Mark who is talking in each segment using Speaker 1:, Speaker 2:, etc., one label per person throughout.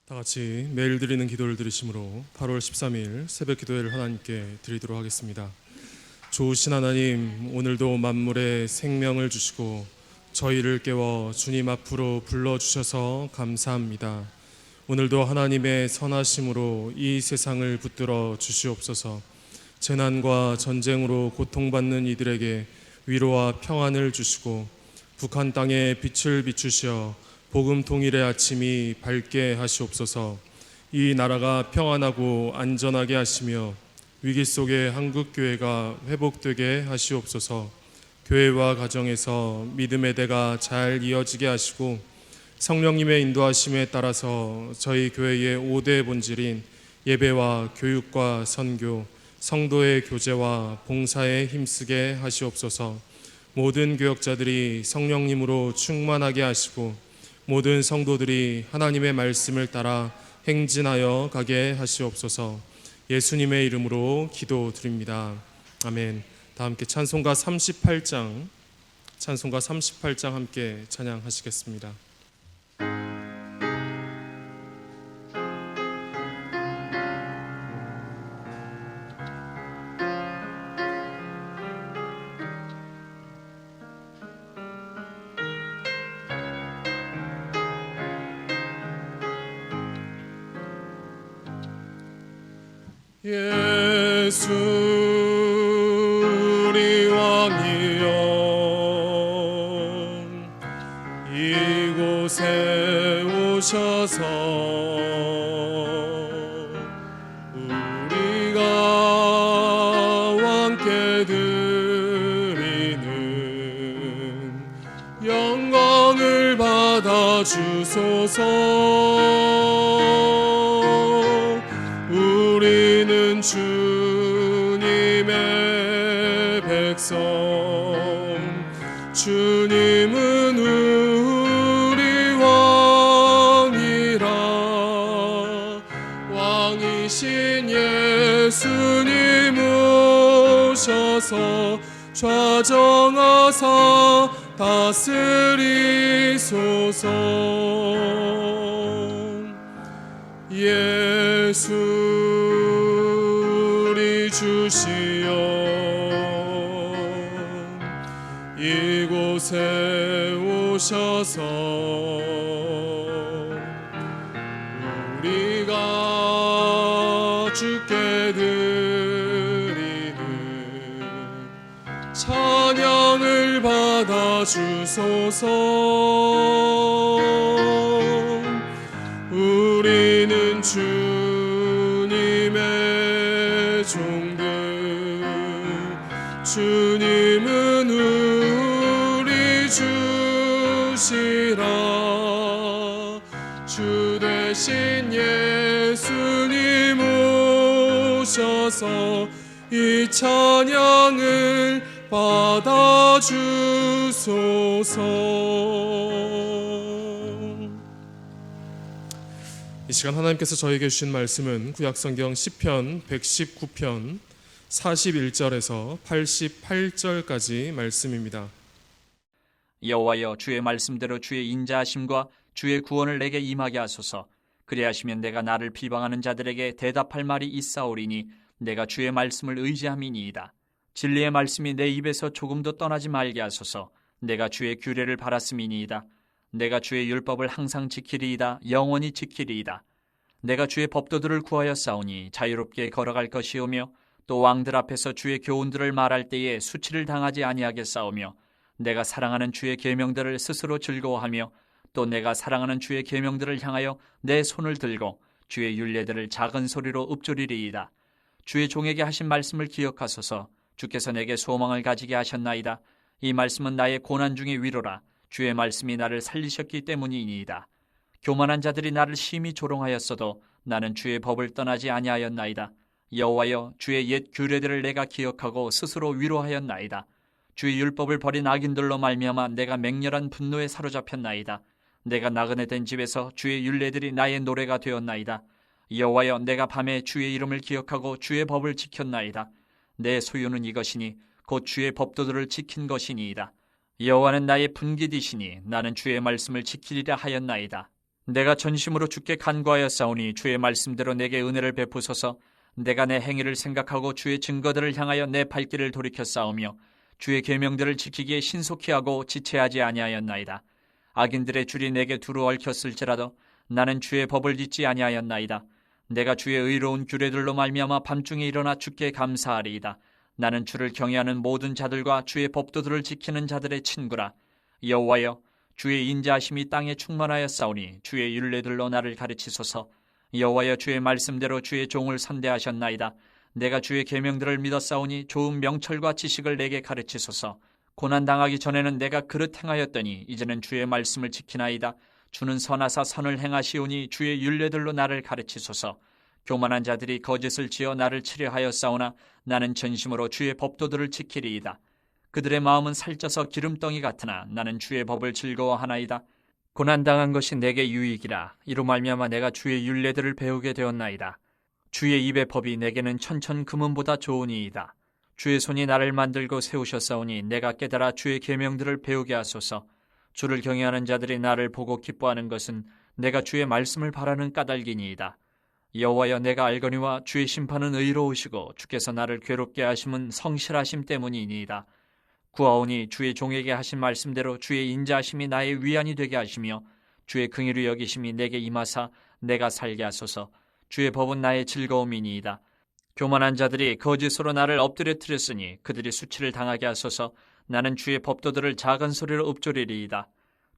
Speaker 1: 다 같이 매일 드리는 기도를 드리심으로 8월 13일 새벽 기도회를 하나님께 드리도록 하겠습니다. 좋으신 하나님, 오늘도 만물에 생명을 주시고 저희를 깨워 주님 앞으로 불러주셔서 감사합니다. 오늘도 하나님의 선하심으로 이 세상을 붙들어 주시옵소서. 재난과 전쟁으로 고통받는 이들에게 위로와 평안을 주시고 북한 땅에 빛을 비추시어 복음 통일의 아침이 밝게 하시옵소서. 이 나라가 평안하고 안전하게 하시며 위기 속에 한국교회가 회복되게 하시옵소서. 교회와 가정에서 믿음의 대가 잘 이어지게 하시고 성령님의 인도하심에 따라서 저희 교회의 5대 본질인 예배와 교육과 선교, 성도의 교제와 봉사에 힘쓰게 하시옵소서. 모든 교역자들이 성령님으로 충만하게 하시고 모든 성도들이 하나님의 말씀을 따라 행진하여 가게 하시옵소서. 예수님의 이름으로 기도드립니다. 아멘. 다 함께 찬송가 38장 함께 찬양하시겠습니다. 예수 우리 왕이여, 이곳에 오셔서 우리가 왕께 드리는 영광을 받아 주소서. 우리는 주님의 백성, 주님은 우리 왕이라. 왕이신 예수님 오셔서 좌정하사 다스리소서. 예수 우리 주시여, 이곳에 오셔서 우리가 주께 드리는 찬양을 받아 주소서. 우리는 주님의 종들, 주님은 우리 주시라. 주 대신 예수님 오셔서 이 찬양을 받아 주소서. 이 시간 하나님께서 저에게 주신 말씀은 구약성경 시편 119편 41절에서 88절까지 말씀입니다.
Speaker 2: 여호와여, 주의 말씀대로 주의 인자하심과 주의 구원을 내게 임하게 하소서. 그리하시면 내가 나를 비방하는 자들에게 대답할 말이 있사오리니 내가 주의 말씀을 의지함이니이다. 진리의 말씀이 내 입에서 조금도 떠나지 말게 하소서. 내가 주의 규례를 바랐음이니이다. 내가 주의 율법을 항상 지키리이다. 영원히 지키리이다. 내가 주의 법도들을 구하여 싸우니 자유롭게 걸어갈 것이오며 또 왕들 앞에서 주의 교훈들을 말할 때에 수치를 당하지 아니하겠사오며 내가 사랑하는 주의 계명들을 스스로 즐거워하며 또 내가 사랑하는 주의 계명들을 향하여 내 손을 들고 주의 율례들을 작은 소리로 읊조리리이다. 주의 종에게 하신 말씀을 기억하소서. 주께서 내게 소망을 가지게 하셨나이다. 이 말씀은 나의 고난 중의 위로라. 주의 말씀이 나를 살리셨기 때문이니이다. 교만한 자들이 나를 심히 조롱하였어도 나는 주의 법을 떠나지 아니하였나이다. 여호와여, 주의 옛 규례들을 내가 기억하고 스스로 위로하였나이다. 주의 율법을 버린 악인들로 말미암아 내가 맹렬한 분노에 사로잡혔나이다. 내가 나그네 된 집에서 주의 율례들이 나의 노래가 되었나이다. 여호와여, 내가 밤에 주의 이름을 기억하고 주의 법을 지켰나이다. 내 소유는 이것이니 곧 주의 법도들을 지킨 것이니이다. 여호와는 나의 분깃이시니 나는 주의 말씀을 지키리라 하였나이다. 내가 전심으로 주께 간구하였사오니 주의 말씀대로 내게 은혜를 베푸소서. 내가 내 행위를 생각하고 주의 증거들을 향하여 내 발길을 돌이켰사오며 주의 계명들을 지키기에 신속히 하고 지체하지 아니하였나이다. 악인들의 줄이 내게 두루 얽혔을지라도 나는 주의 법을 잊지 아니하였나이다. 내가 주의 의로운 규례들로 말미암아 밤중에 일어나 주께 감사하리이다. 나는 주를 경외하는 모든 자들과 주의 법도들을 지키는 자들의 친구라. 여호와여, 주의 인자하심이 땅에 충만하였사오니 주의 율례들로 나를 가르치소서. 여호와여, 주의 말씀대로 주의 종을 선대하셨나이다. 내가 주의 계명들을 믿었사오니 좋은 명철과 지식을 내게 가르치소서. 고난당하기 전에는 내가 그릇 행하였더니 이제는 주의 말씀을 지키나이다. 주는 선하사 선을 행하시오니 주의 율례들로 나를 가르치소서. 교만한 자들이 거짓을 지어 나를 치려하였사오나 나는 전심으로 주의 법도들을 지키리이다. 그들의 마음은 살쪄서 기름덩이 같으나 나는 주의 법을 즐거워하나이다. 고난당한 것이 내게 유익이라. 이로 말미암아 내가 주의 율례들을 배우게 되었나이다. 주의 입의 법이 내게는 천천 금은보다 좋으니이다. 주의 손이 나를 만들고 세우셨사오니 내가 깨달아 주의 계명들을 배우게 하소서. 주를 경외하는 자들이 나를 보고 기뻐하는 것은 내가 주의 말씀을 바라는 까닭이니이다. 여호와여, 내가 알거니와 주의 심판은 의로우시고 주께서 나를 괴롭게 하심은 성실하심 때문이니이다. 구하오니 주의 종에게 하신 말씀대로 주의 인자하심이 나의 위안이 되게 하시며 주의 긍휼히 여기심이 내게 임하사 내가 살게 하소서. 주의 법은 나의 즐거움이니이다. 교만한 자들이 거짓으로 나를 엎드려뜨렸으니 그들이 수치를 당하게 하소서. 나는 주의 법도들을 작은 소리로 읊조리리이다.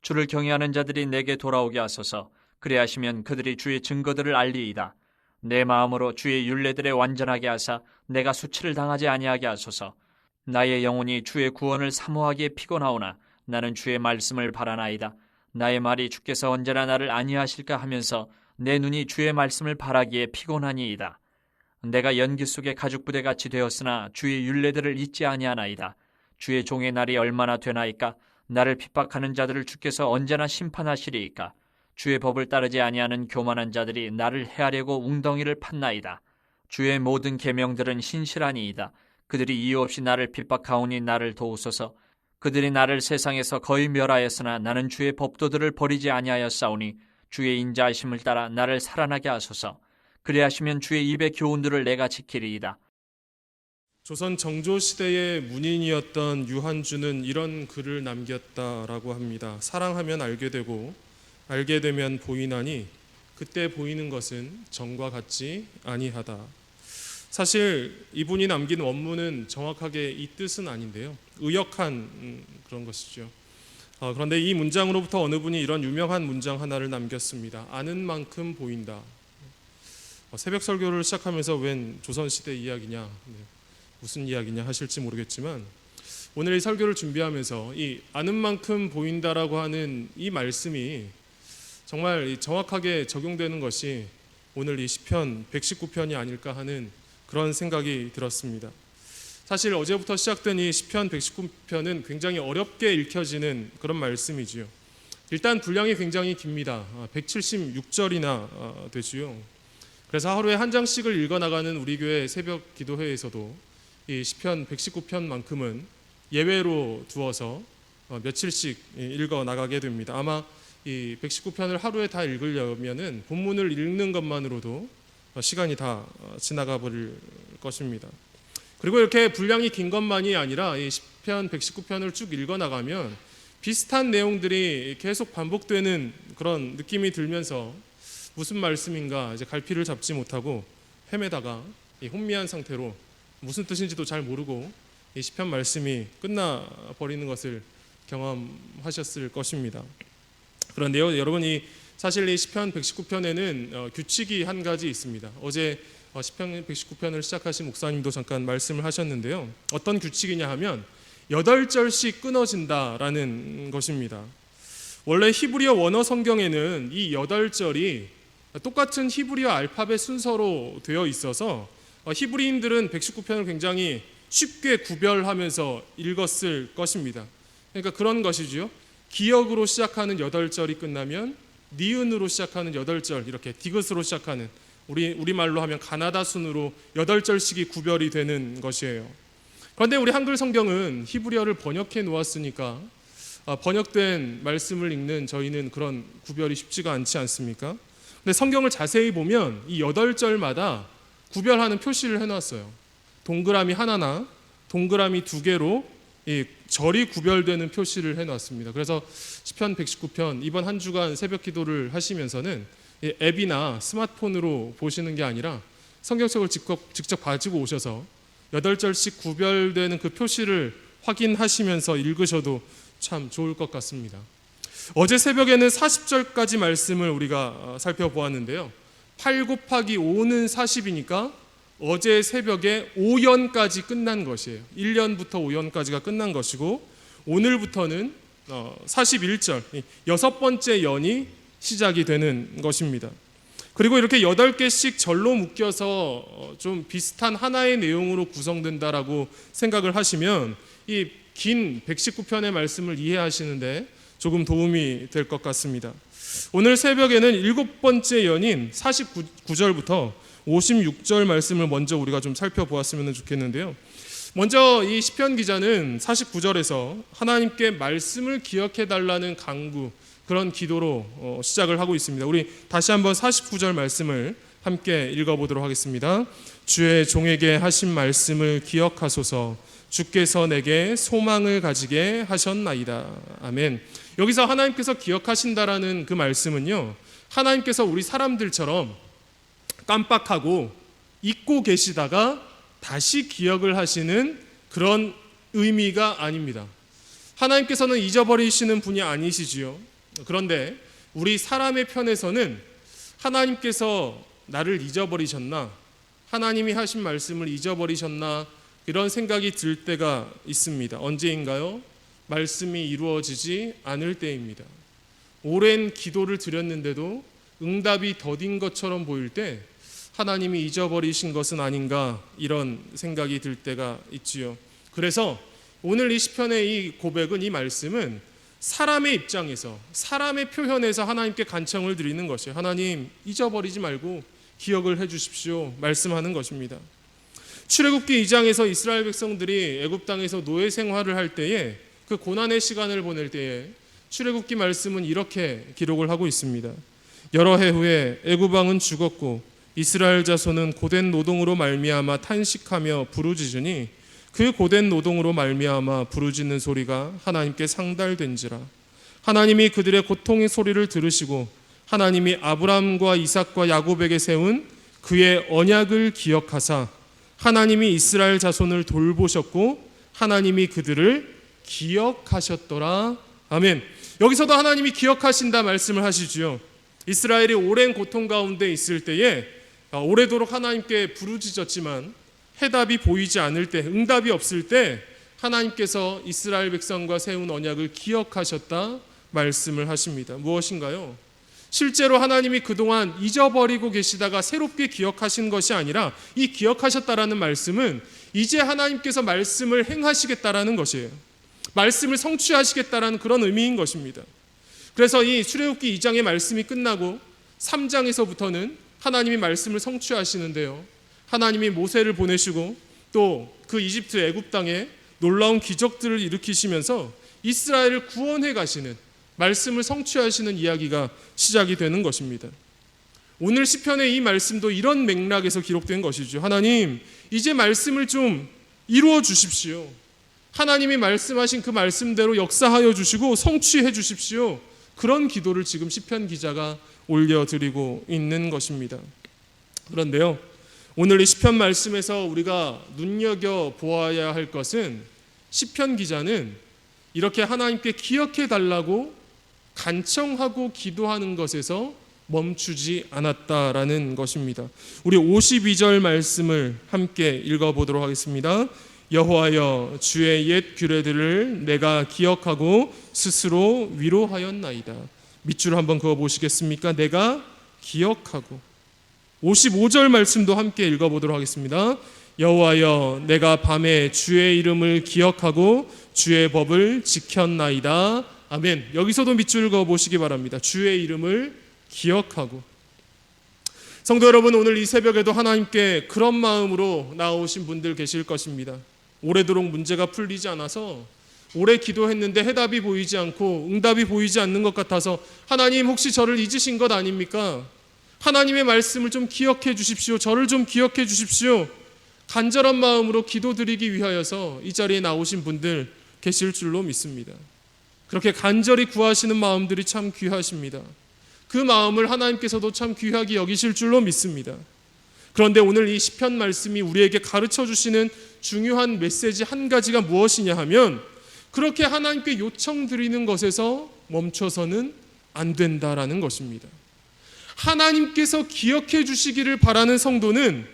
Speaker 2: 주를 경외하는 자들이 내게 돌아오게 하소서. 그리하시면 그들이 주의 증거들을 알리이다. 내 마음으로 주의 율례들에 완전하게 하사 내가 수치를 당하지 아니하게 하소서. 나의 영혼이 주의 구원을 사모하기에 피곤하오나 나는 주의 말씀을 바라나이다. 나의 말이 주께서 언제나 나를 안위하실까 하면서 내 눈이 주의 말씀을 바라기에 피곤하니이다. 내가 연기 속에 가죽부대같이 되었으나 주의 율례들을 잊지 아니하나이다. 주의 종의 날이 얼마나 되나이까? 나를 핍박하는 자들을 주께서 언제나 심판하시리이까? 주의 법을 따르지 아니하는 교만한 자들이 나를 해하려고 웅덩이를 팠나이다. 주의 모든 계명들은 신실하니이다. 그들이 이유 없이 나를 핍박하오니 나를 도우소서. 그들이 나를 세상에서 거의 멸하였으나 나는 주의 법도들을 버리지 아니하였사오니 주의 인자하심을 따라 나를 살아나게 하소서. 그리하시면 주의 입의 교훈들을 내가 지키리이다.
Speaker 1: 조선 정조 시대의 문인이었던 유한주는 이런 글을 남겼다라고 합니다. 사랑하면 알게 되고 알게 되면 보이나니 그때 보이는 것은 전과 같지 아니하다. 사실 이분이 남긴 원문은 정확하게 이 뜻은 아닌데요. 의역한 그런 것이죠. 그런데 이 문장으로부터 어느 분이 이런 유명한 문장 하나를 남겼습니다. 아는 만큼 보인다. 새벽 설교를 시작하면서 웬 조선시대 이야기냐, 무슨 이야기냐 하실지 모르겠지만 오늘 이 설교를 준비하면서 이 아는 만큼 보인다라고 하는 이 말씀이 정말 정확하게 적용되는 것이 오늘 이 시편 119편이 아닐까 하는 그런 생각이 들었습니다. 사실 어제부터 시작된 이 시편 119편은 굉장히 어렵게 읽혀지는 그런 말씀이지요. 일단 분량이 굉장히 깁니다. 176절이나 되지요. 그래서 하루에 한 장씩을 읽어나가는 우리 교회 새벽 기도회에서도 이 시편 119편만큼은 예외로 두어서 며칠씩 읽어나가게 됩니다. 아마 이 119편을 하루에 다 읽으려면은 본문을 읽는 것만으로도 시간이 다 지나가 버릴 것입니다. 그리고 이렇게 분량이 긴 것만이 아니라 이 시편 119편을 쭉 읽어나가면 비슷한 내용들이 계속 반복되는 그런 느낌이 들면서 무슨 말씀인가 이제 갈피를 잡지 못하고 헤매다가 혼미한 상태로 무슨 뜻인지도 잘 모르고 이 시편 말씀이 끝나 버리는 것을 경험하셨을 것입니다. 그런데요, 여러분이 사실 이 시편 119편에는 규칙이 한 가지 있습니다. 어제 시편 119편을 시작하신 목사님도 잠깐 말씀을 하셨는데요. 어떤 규칙이냐 하면 8절씩 끊어진다라는 것입니다. 원래 히브리어 원어 성경에는 이 8절이 똑같은 히브리어 알파벳 순서로 되어 있어서 히브리인들은 119편을 굉장히 쉽게 구별하면서 읽었을 것입니다. 그러니까 그런 것이죠. 기역으로 시작하는 8절이 끝나면 니은으로 시작하는 8절, 이렇게 디귿으로 시작하는 우리말로 하면 가나다 순으로 8절씩이 구별이 되는 것이에요. 그런데 우리 한글 성경은 히브리어를 번역해 놓았으니까 번역된 말씀을 읽는 저희는 그런 구별이 쉽지가 않지 않습니까? 근데 성경을 자세히 보면 이 8절마다 구별하는 표시를 해놨어요. 동그라미 하나나 동그라미 2개로 이 절이 구별되는 표시를 해놨습니다. 그래서 시편 119편 이번 한 주간 새벽 기도를 하시면서는 이 앱이나 스마트폰으로 보시는 게 아니라 성경책을 직접 가지고 오셔서 8절씩 구별되는 그 표시를 확인하시면서 읽으셔도 참 좋을 것 같습니다. 어제 새벽에는 40절까지 말씀을 우리가 살펴보았는데요. 8 곱하기 5는 40이니까 어제 새벽에 5연까지 끝난 것이에요. 1년부터 5연까지가 끝난 것이고 오늘부터는 41절, 6번째 연이 시작이 되는 것입니다. 그리고 이렇게 8개씩 절로 묶여서 좀 비슷한 하나의 내용으로 구성된다라고 생각을 하시면 이 긴 119편의 말씀을 이해하시는데 조금 도움이 될 것 같습니다. 오늘 새벽에는 7번째 연인 49절부터 56절 말씀을 먼저 우리가 좀 살펴보았으면 좋겠는데요. 먼저 이 시편 기자는 49절에서 하나님께 말씀을 기억해 달라는 간구, 그런 기도로 시작을 하고 있습니다. 우리 다시 한번 49절 말씀을 함께 읽어보도록 하겠습니다. 주의 종에게 하신 말씀을 기억하소서. 주께서 내게 소망을 가지게 하셨나이다. 아멘. 여기서 하나님께서 기억하신다라는 그 말씀은요, 하나님께서 우리 사람들처럼 깜빡하고 잊고 계시다가 다시 기억을 하시는 그런 의미가 아닙니다. 하나님께서는 잊어버리시는 분이 아니시지요. 그런데 우리 사람의 편에서는 하나님께서 나를 잊어버리셨나, 하나님이 하신 말씀을 잊어버리셨나, 이런 생각이 들 때가 있습니다. 언제인가요? 말씀이 이루어지지 않을 때입니다. 오랜 기도를 드렸는데도 응답이 더딘 것처럼 보일 때 하나님이 잊어버리신 것은 아닌가, 이런 생각이 들 때가 있지요. 그래서 오늘 이 시편의 이 고백은, 이 말씀은 사람의 입장에서, 사람의 표현에서 하나님께 간청을 드리는 것이에요. 하나님, 잊어버리지 말고 기억을 해 주십시오, 말씀하는 것입니다. 출애굽기 2장에서 이스라엘 백성들이 애굽 땅에서 노예 생활을 할 때에, 그 고난의 시간을 보낼 때에 출애굽기 말씀은 이렇게 기록을 하고 있습니다. 여러 해 후에 애굽 왕은 죽었고 이스라엘 자손은 고된 노동으로 말미암아 탄식하며 부르짖으니 그 고된 노동으로 말미암아 부르짖는 소리가 하나님께 상달된지라. 하나님이 그들의 고통의 소리를 들으시고 하나님이 아브라함과 이삭과 야곱에게 세운 그의 언약을 기억하사 하나님이 이스라엘 자손을 돌보셨고 하나님이 그들을 기억하셨더라. 아멘. 여기서도 하나님이 기억하신다 말씀을 하시지요. 이스라엘이 오랜 고통 가운데 있을 때에 오래도록 하나님께 부르짖었지만 해답이 보이지 않을 때, 응답이 없을 때 하나님께서 이스라엘 백성과 세운 언약을 기억하셨다 말씀을 하십니다. 무엇인가요? 실제로 하나님이 그동안 잊어버리고 계시다가 새롭게 기억하신 것이 아니라, 이 기억하셨다라는 말씀은 이제 하나님께서 말씀을 행하시겠다라는 것이에요. 말씀을 성취하시겠다라는 그런 의미인 것입니다. 그래서 이 출애굽기 2장의 말씀이 끝나고 3장에서부터는 하나님이 말씀을 성취하시는데요, 하나님이 모세를 보내시고 또 그 이집트 애굽 땅에 놀라운 기적들을 일으키시면서 이스라엘을 구원해 가시는, 말씀을 성취하시는 이야기가 시작이 되는 것입니다. 오늘 시편의 이 말씀도 이런 맥락에서 기록된 것이죠. 하나님, 이제 말씀을 좀 이루어 주십시오. 하나님이 말씀하신 그 말씀대로 역사하여 주시고 성취해 주십시오. 그런 기도를 지금 시편 기자가 올려드리고 있는 것입니다. 그런데요, 오늘 이 시편 말씀에서 우리가 눈여겨 보아야 할 것은, 시편 기자는 이렇게 하나님께 기억해 달라고 간청하고 기도하는 것에서 멈추지 않았다라는 것입니다. 우리 52절 말씀을 함께 읽어보도록 하겠습니다. 여호와여, 주의 옛 규례들을 내가 기억하고 스스로 위로하였나이다. 밑줄 한번 그어 보시겠습니까? 내가 기억하고. 55절 말씀도 함께 읽어보도록 하겠습니다. 여호와여, 내가 밤에 주의 이름을 기억하고 주의 법을 지켰나이다. 아멘. 여기서도 밑줄 그어 보시기 바랍니다. 주의 이름을 기억하고. 성도 여러분, 오늘 이 새벽에도 하나님께 그런 마음으로 나오신 분들 계실 것입니다. 오래도록 문제가 풀리지 않아서 오래 기도했는데 해답이 보이지 않고 응답이 보이지 않는 것 같아서 하나님 혹시 저를 잊으신 것 아닙니까? 하나님의 말씀을 좀 기억해 주십시오. 저를 좀 기억해 주십시오. 간절한 마음으로 기도드리기 위하여서 이 자리에 나오신 분들 계실 줄로 믿습니다. 그렇게 간절히 구하시는 마음들이 참 귀하십니다. 그 마음을 하나님께서도 참 귀하게 여기실 줄로 믿습니다. 그런데 오늘 이 시편 말씀이 우리에게 가르쳐 주시는 중요한 메시지 한 가지가 무엇이냐 하면 그렇게 하나님께 요청드리는 것에서 멈춰서는 안 된다라는 것입니다. 하나님께서 기억해 주시기를 바라는 성도는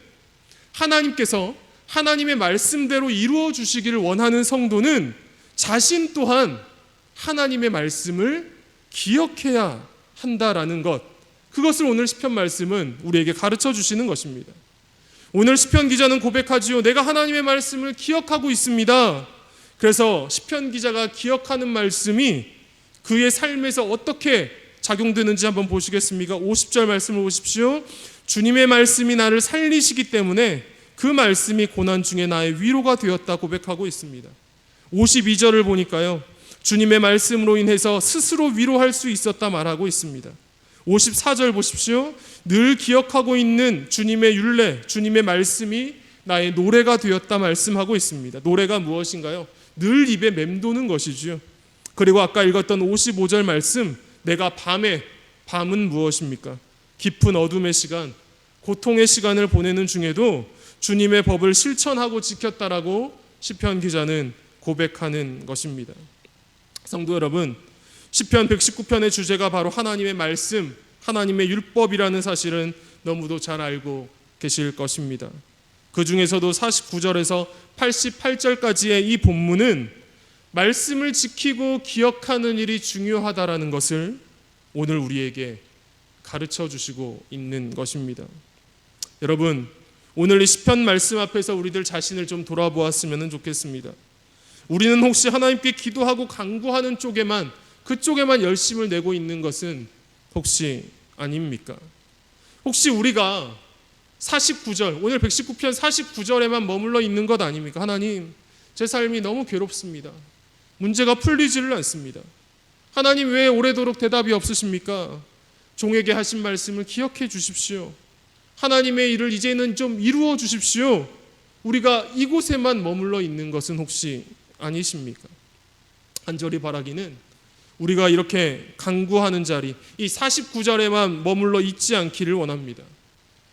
Speaker 1: 하나님께서 하나님의 말씀대로 이루어 주시기를 원하는 성도는 자신 또한 하나님의 말씀을 기억해야 한다라는 것, 그것을 오늘 시편 말씀은 우리에게 가르쳐 주시는 것입니다. 오늘 시편 기자는 고백하지요. 내가 하나님의 말씀을 기억하고 있습니다. 그래서 시편 기자가 기억하는 말씀이 그의 삶에서 어떻게 작용되는지 한번 보시겠습니까? 50절 말씀을 보십시오. 주님의 말씀이 나를 살리시기 때문에 그 말씀이 고난 중에 나의 위로가 되었다 고백하고 있습니다. 52절을 보니까요, 주님의 말씀으로 인해서 스스로 위로할 수 있었다 말하고 있습니다. 54절 보십시오. 늘 기억하고 있는 주님의 율례, 주님의 말씀이 나의 노래가 되었다 말씀하고 있습니다. 노래가 무엇인가요? 늘 입에 맴도는 것이지요. 그리고 아까 읽었던 55절 말씀, 내가 밤은 무엇입니까? 깊은 어둠의 시간, 고통의 시간을 보내는 중에도 주님의 법을 실천하고 지켰다라고 시편 기자는 고백하는 것입니다. 성도 여러분, 시편 119편의 주제가 바로 하나님의 말씀, 하나님의 율법이라는 사실은 너무도 잘 알고 계실 것입니다. 그 중에서도 49절에서 88절까지의 이 본문은 말씀을 지키고 기억하는 일이 중요하다라는 것을 오늘 우리에게 가르쳐 주시고 있는 것입니다. 여러분, 오늘 이 시편 말씀 앞에서 우리들 자신을 좀 돌아보았으면 좋겠습니다. 우리는 혹시 하나님께 기도하고 간구하는 쪽에만, 그쪽에만 열심을 내고 있는 것은 혹시 아닙니까? 혹시 우리가 49절, 오늘 119편 49절에만 머물러 있는 것 아닙니까? 하나님, 제 삶이 너무 괴롭습니다. 문제가 풀리지를 않습니다. 하나님, 왜 오래도록 대답이 없으십니까? 종에게 하신 말씀을 기억해 주십시오. 하나님의 일을 이제는 좀 이루어 주십시오. 우리가 이곳에만 머물러 있는 것은 혹시 아니십니까? 간절히 바라기는 우리가 이렇게 간구하는 자리, 이 49절에만 머물러 있지 않기를 원합니다.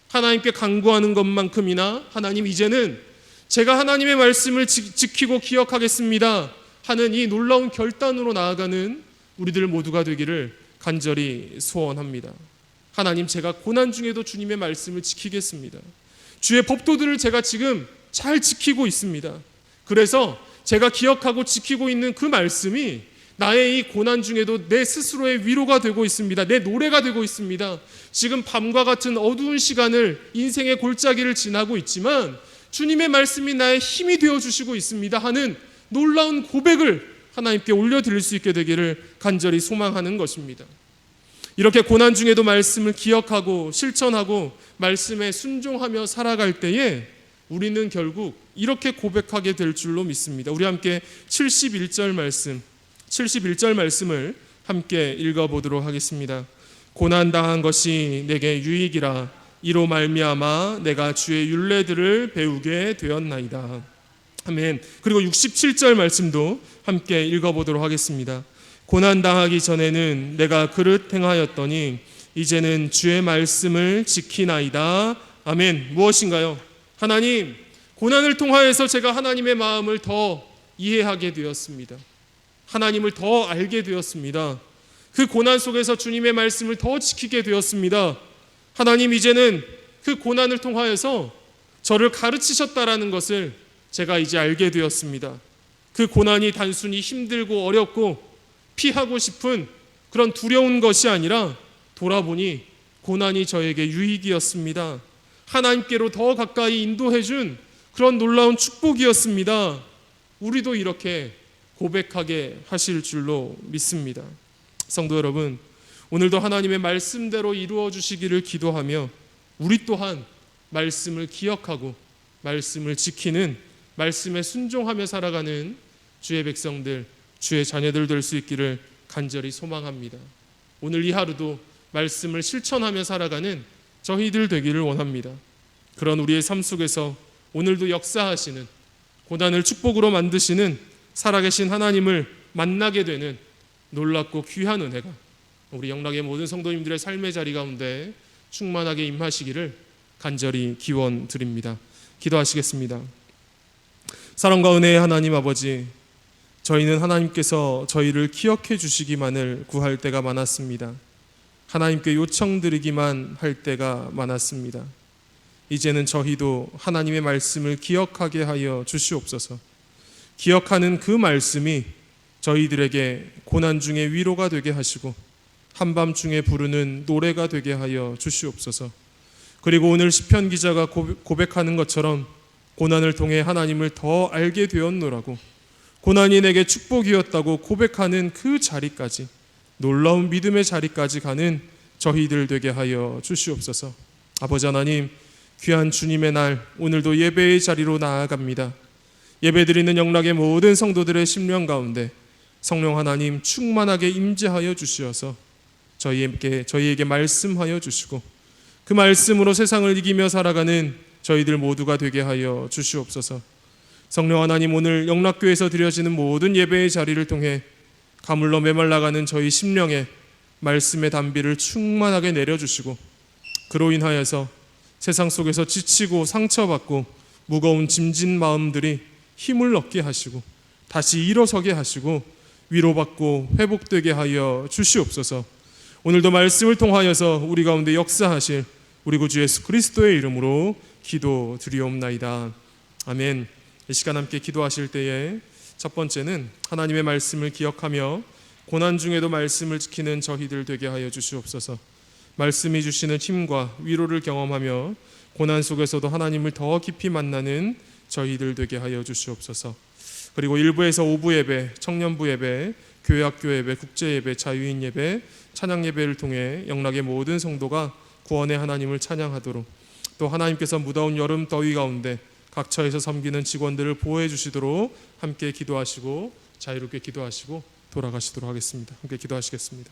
Speaker 1: 하나님께 간구하는 것만큼이나 하나님, 이제는 제가 하나님의 말씀을 지키고 기억하겠습니다 하는 이 놀라운 결단으로 나아가는 우리들 모두가 되기를 간절히 소원합니다. 하나님, 제가 고난 중에도 주님의 말씀을 지키겠습니다. 주의 법도들을 제가 지금 잘 지키고 있습니다. 그래서 제가 기억하고 지키고 있는 그 말씀이 나의 이 고난 중에도 내 스스로의 위로가 되고 있습니다. 내 노래가 되고 있습니다. 지금 밤과 같은 어두운 시간을, 인생의 골짜기를 지나고 있지만 주님의 말씀이 나의 힘이 되어주시고 있습니다 하는 놀라운 고백을 하나님께 올려드릴 수 있게 되기를 간절히 소망하는 것입니다. 이렇게 고난 중에도 말씀을 기억하고 실천하고 말씀에 순종하며 살아갈 때에 우리는 결국 이렇게 고백하게 될 줄로 믿습니다. 우리 함께 71절 말씀을 함께 읽어보도록 하겠습니다. 고난당한 것이 내게 유익이라, 이로 말미암아 내가 주의 율례들을 배우게 되었나이다. 아멘. 그리고 67절 말씀도 함께 읽어보도록 하겠습니다. 고난당하기 전에는 내가 그릇 행하였더니 이제는 주의 말씀을 지키나이다. 아멘. 무엇인가요? 하나님, 고난을 통하여서 제가 하나님의 마음을 더 이해하게 되었습니다. 하나님을 더 알게 되었습니다. 그 고난 속에서 주님의 말씀을 더 지키게 되었습니다. 하나님, 이제는 그 고난을 통하여서 저를 가르치셨다라는 것을 제가 이제 알게 되었습니다. 그 고난이 단순히 힘들고 어렵고 피하고 싶은 그런 두려운 것이 아니라 돌아보니 고난이 저에게 유익이었습니다. 하나님께로 더 가까이 인도해준 그런 놀라운 축복이었습니다. 우리도 이렇게 고백하게 하실 줄로 믿습니다. 성도 여러분, 오늘도 하나님의 말씀대로 이루어 주시기를 기도하며 우리 또한 말씀을 기억하고 말씀을 지키는, 말씀에 순종하며 살아가는 주의 백성들 주의 자녀들 될 수 있기를 간절히 소망합니다. 오늘 이 하루도 말씀을 실천하며 살아가는 저희들 되기를 원합니다. 그런 우리의 삶 속에서 오늘도 역사하시는, 고난을 축복으로 만드시는 살아계신 하나님을 만나게 되는 놀랍고 귀한 은혜가 우리 영락의 모든 성도님들의 삶의 자리 가운데 충만하게 임하시기를 간절히 기원 드립니다. 기도하시겠습니다. 사랑과 은혜의 하나님 아버지, 저희는 하나님께서 저희를 기억해 주시기만을 구할 때가 많았습니다. 하나님께 요청드리기만 할 때가 많았습니다. 이제는 저희도 하나님의 말씀을 기억하게 하여 주시옵소서. 기억하는 그 말씀이 저희들에게 고난 중에 위로가 되게 하시고 한밤중에 부르는 노래가 되게 하여 주시옵소서. 그리고 오늘 시편 기자가 고백하는 것처럼 고난을 통해 하나님을 더 알게 되었노라고, 고난이 내게 축복이었다고 고백하는 그 자리까지, 놀라운 믿음의 자리까지 가는 저희들 되게 하여 주시옵소서. 아버지 하나님, 귀한 주님의 날 오늘도 예배의 자리로 나아갑니다. 예배드리는 영락의 모든 성도들의 심령 가운데 성령 하나님 충만하게 임재하여 주시어서 저희에게 말씀하여 주시고 그 말씀으로 세상을 이기며 살아가는 저희들 모두가 되게 하여 주시옵소서. 성령 하나님, 오늘 영락교회에서 드려지는 모든 예배의 자리를 통해 가물러 메말라가는 저희 심령에 말씀의 단비를 충만하게 내려주시고 그로 인하여서 세상 속에서 지치고 상처받고 무거운 짐진 마음들이 힘을 얻게 하시고 다시 일어서게 하시고 위로받고 회복되게 하여 주시옵소서. 오늘도 말씀을 통하여서 우리 가운데 역사하실 우리 구주 예수 그리스도의 이름으로 기도드리옵나이다. 아멘. 이 시간 함께 기도하실 때에 첫 번째는 하나님의 말씀을 기억하며 고난 중에도 말씀을 지키는 저희들 되게 하여 주시옵소서. 말씀이 주시는 힘과 위로를 경험하며 고난 속에서도 하나님을 더 깊이 만나는 저희들 되게 하여 주시옵소서. 그리고 1부에서 5부 예배, 청년부 예배, 교회학교 예배, 국제 예배, 자유인 예배, 찬양 예배를 통해 영락의 모든 성도가 구원의 하나님을 찬양하도록, 또 하나님께서 무더운 여름 더위 가운데 각 처에서 섬기는 직원들을 보호해 주시도록 함께 기도하시고 자유롭게 기도하시고 돌아가시도록 하겠습니다. 함께 기도하시겠습니다.